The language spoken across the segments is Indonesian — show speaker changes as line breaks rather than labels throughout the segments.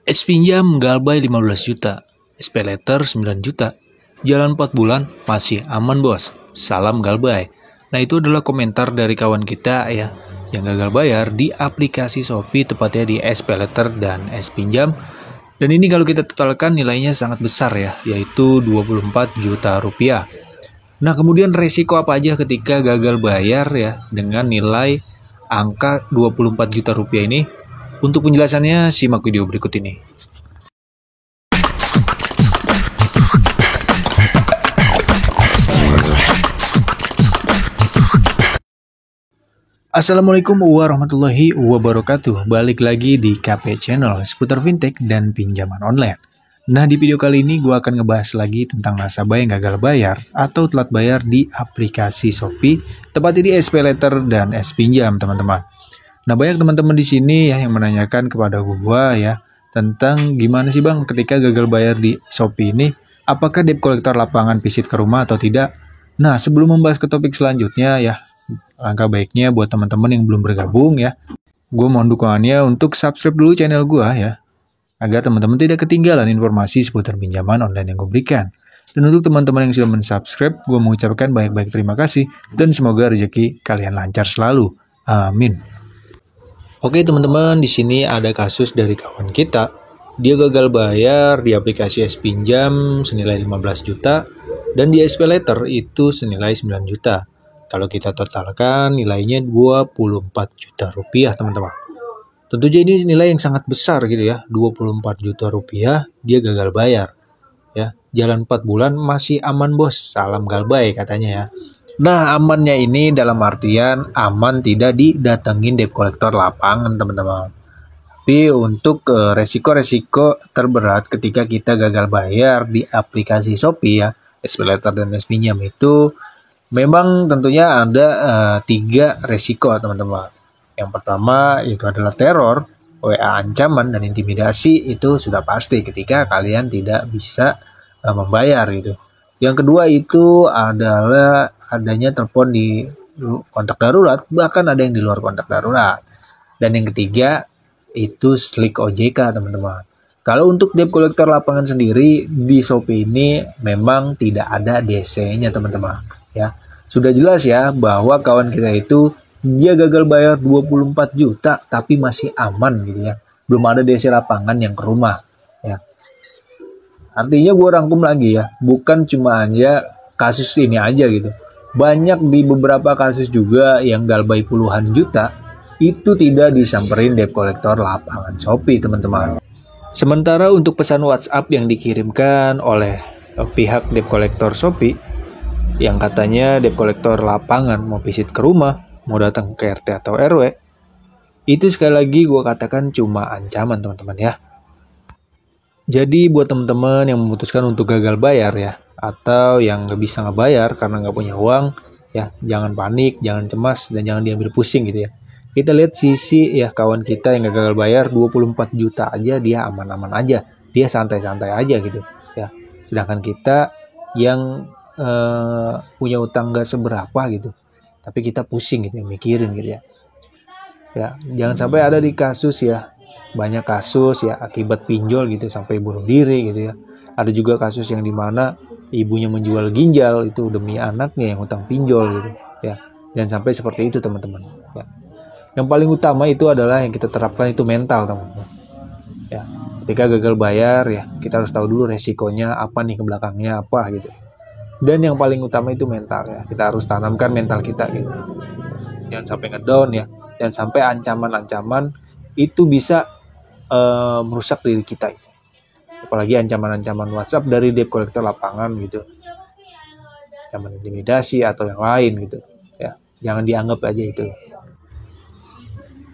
Es pinjam galbay 15 juta, SP Letter 9 juta, jalan 4 bulan masih aman bos, salam galbay. Nah itu adalah komentar dari kawan kita ya, yang gagal bayar di aplikasi Shopee, tepatnya di SP Letter dan es pinjam. Dan ini kalau kita totalkan nilainya sangat besar ya, yaitu 24 juta rupiah. Nah kemudian resiko apa aja ketika gagal bayar ya dengan nilai angka 24 juta rupiah ini? Untuk penjelasannya simak video berikut ini. Assalamualaikum warahmatullahi wabarakatuh. Balik lagi di KP Channel seputar fintech dan pinjaman online. Nah di video kali ini gue akan ngebahas lagi tentang nasabah yang gagal bayar atau telat bayar di aplikasi Shopee, tepatnya di SP Letter dan es pinjam teman-teman. Nah banyak teman-teman di sini ya yang menanyakan kepada gue ya tentang gimana sih bang ketika gagal bayar di Shopee ini, apakah debt collector lapangan visit ke rumah atau tidak? Nah sebelum membahas ke topik selanjutnya ya, langkah baiknya buat teman-teman yang belum bergabung ya, gue mohon dukungannya untuk subscribe dulu channel gue ya, agar teman-teman tidak ketinggalan informasi seputar pinjaman online yang gue berikan. Dan untuk teman-teman yang sudah mensubscribe, gue mengucapkan baik-baik terima kasih dan semoga rezeki kalian lancar selalu. Amin. Oke teman-teman, di sini ada kasus dari kawan kita. Dia gagal bayar di aplikasi es pinjam senilai 15 juta dan di SP Letter itu senilai 9 juta. Kalau kita totalkan nilainya 24 juta rupiah teman-teman. Tentunya ini nilai yang sangat besar gitu ya, 24 juta rupiah dia gagal bayar. Ya, jalan 4 bulan masih aman bos, salam galbay katanya ya. Nah amannya ini dalam artian aman tidak didatengin debt collector lapangan teman-teman. Tapi untuk resiko-resiko terberat ketika kita gagal bayar di aplikasi Shopee ya, SP Letter dan es pinjam itu memang tentunya ada 3 resiko teman-teman. Yang pertama itu adalah teror, WA ancaman dan intimidasi, itu sudah pasti ketika kalian tidak bisa membayar gitu. Yang kedua itu adalah adanya telepon di kontak darurat, bahkan ada yang di luar kontak darurat. Dan yang ketiga itu slik OJK teman-teman. Kalau untuk debt collector lapangan sendiri di Shopee ini memang tidak ada DC-nya teman-teman ya. Sudah jelas ya bahwa kawan kita itu dia gagal bayar 24 juta tapi masih aman gitu ya. Belum ada DC lapangan yang ke rumah ya. Artinya gue rangkum lagi ya, bukan cuma hanya kasus ini aja gitu. Banyak di beberapa kasus juga yang galbay puluhan juta itu tidak disamperin debt collector lapangan Shopee teman-teman. Sementara untuk pesan WhatsApp yang dikirimkan oleh pihak debt collector Shopee yang katanya debt collector lapangan mau visit ke rumah, mau datang ke RT atau RW, itu sekali lagi gue katakan cuma ancaman teman-teman ya. Jadi buat teman-teman yang memutuskan untuk gagal bayar ya, atau yang nggak bisa ngebayar karena nggak punya uang ya, jangan panik, jangan cemas, dan jangan diambil pusing gitu ya. Kita lihat sisi ya kawan kita yang gagal bayar 24 juta aja dia aman-aman aja, dia santai-santai aja gitu ya. Sedangkan kita yang punya utang nggak seberapa gitu, tapi kita pusing gitu ya, mikirin gitu ya. Ya jangan sampai ada di kasus ya, banyak kasus ya akibat pinjol gitu sampai bunuh diri gitu ya. Ada juga kasus yang dimana ibunya menjual ginjal itu demi anaknya yang utang pinjol gitu ya. Dan sampai seperti itu teman-teman ya. Yang paling utama itu adalah yang kita terapkan itu mental teman-teman ya. Ketika gagal bayar ya kita harus tahu dulu resikonya apa nih, ke belakangnya apa gitu. Dan yang paling utama itu mental ya, kita harus tanamkan mental kita gitu. Jangan sampai ngedown ya, jangan sampai ancaman-ancaman itu bisa merusak diri kita. Apalagi ancaman-ancaman WhatsApp dari debt collector lapangan gitu, ancaman intimidasi atau yang lain gitu ya, jangan dianggap aja itu.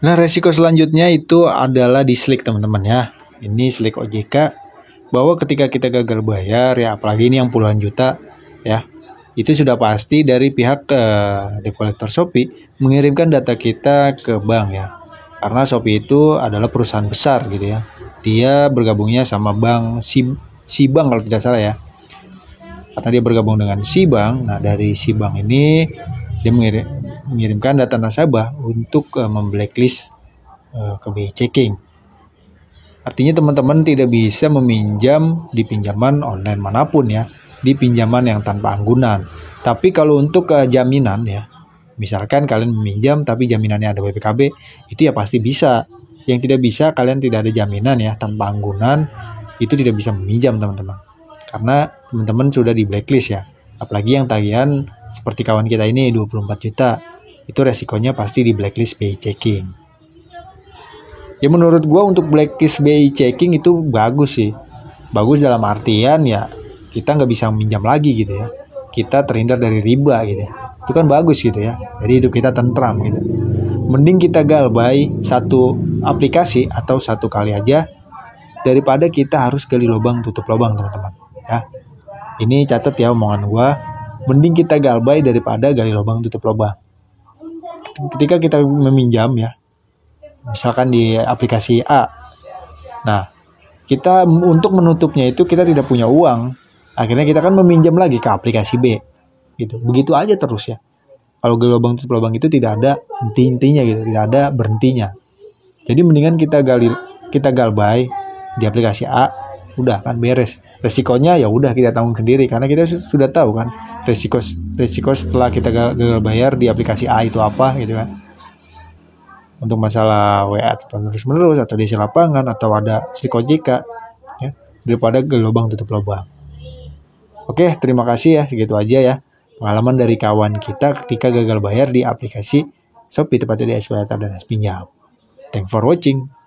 Nah resiko selanjutnya itu adalah di slik teman-teman ya. Ini slik OJK, bahwa ketika kita gagal bayar ya, apalagi ini yang puluhan juta ya, itu sudah pasti dari pihak debt collector Shopee mengirimkan data kita ke bank ya. Karena Shopee itu adalah perusahaan besar gitu ya. Dia bergabungnya sama bank Sibank kalau tidak salah ya. Karena dia bergabung dengan Sibank, nah dari Sibank ini dia mengirimkan data nasabah untuk memblacklist ke BI checking. Artinya teman-teman tidak bisa meminjam di pinjaman online manapun ya, di pinjaman yang tanpa anggunan. Tapi kalau untuk jaminan ya, misalkan kalian meminjam tapi jaminannya ada BPKB, itu ya pasti bisa. Yang tidak bisa, kalian tidak ada jaminan ya, tanpa anggunan, itu tidak bisa meminjam teman-teman. Karena teman-teman sudah di blacklist ya. Apalagi yang tagihan seperti kawan kita ini 24 juta, itu resikonya pasti di blacklist BI checking. Ya menurut gue untuk blacklist BI checking itu bagus sih. Bagus dalam artian ya kita nggak bisa meminjam lagi gitu ya. Kita terhindar dari riba gitu ya. Itu kan bagus gitu ya. Jadi hidup kita tentram gitu. Mending kita galbay satu aplikasi atau satu kali aja daripada kita harus gali lubang tutup lubang teman-teman. Ya. Ini catat ya omongan gue. Mending kita galbay daripada gali lubang tutup lubang. Ketika kita meminjam ya, misalkan di aplikasi A. Nah, kita untuk menutupnya itu kita tidak punya uang. Akhirnya kita kan meminjam lagi ke aplikasi B. Gitu. Begitu aja terus ya. Kalau gelombang tutup lubang itu tidak ada intinya gitu, tidak ada berhentinya. Jadi mendingan kita galbay di aplikasi A, udah kan beres. Resikonya ya udah kita tanggung sendiri karena kita sudah tahu kan resiko setelah kita gagal bayar di aplikasi A itu apa gitu kan. Untuk masalah WA terus-menerus atau diisi lapangan atau ada strik OJK ya, daripada gelobang tutup lubang. Oke, terima kasih ya, segitu aja ya pengalaman dari kawan kita ketika gagal bayar di aplikasi Shopee, tepatnya di SPayLater dan Spinjam. Thanks for watching.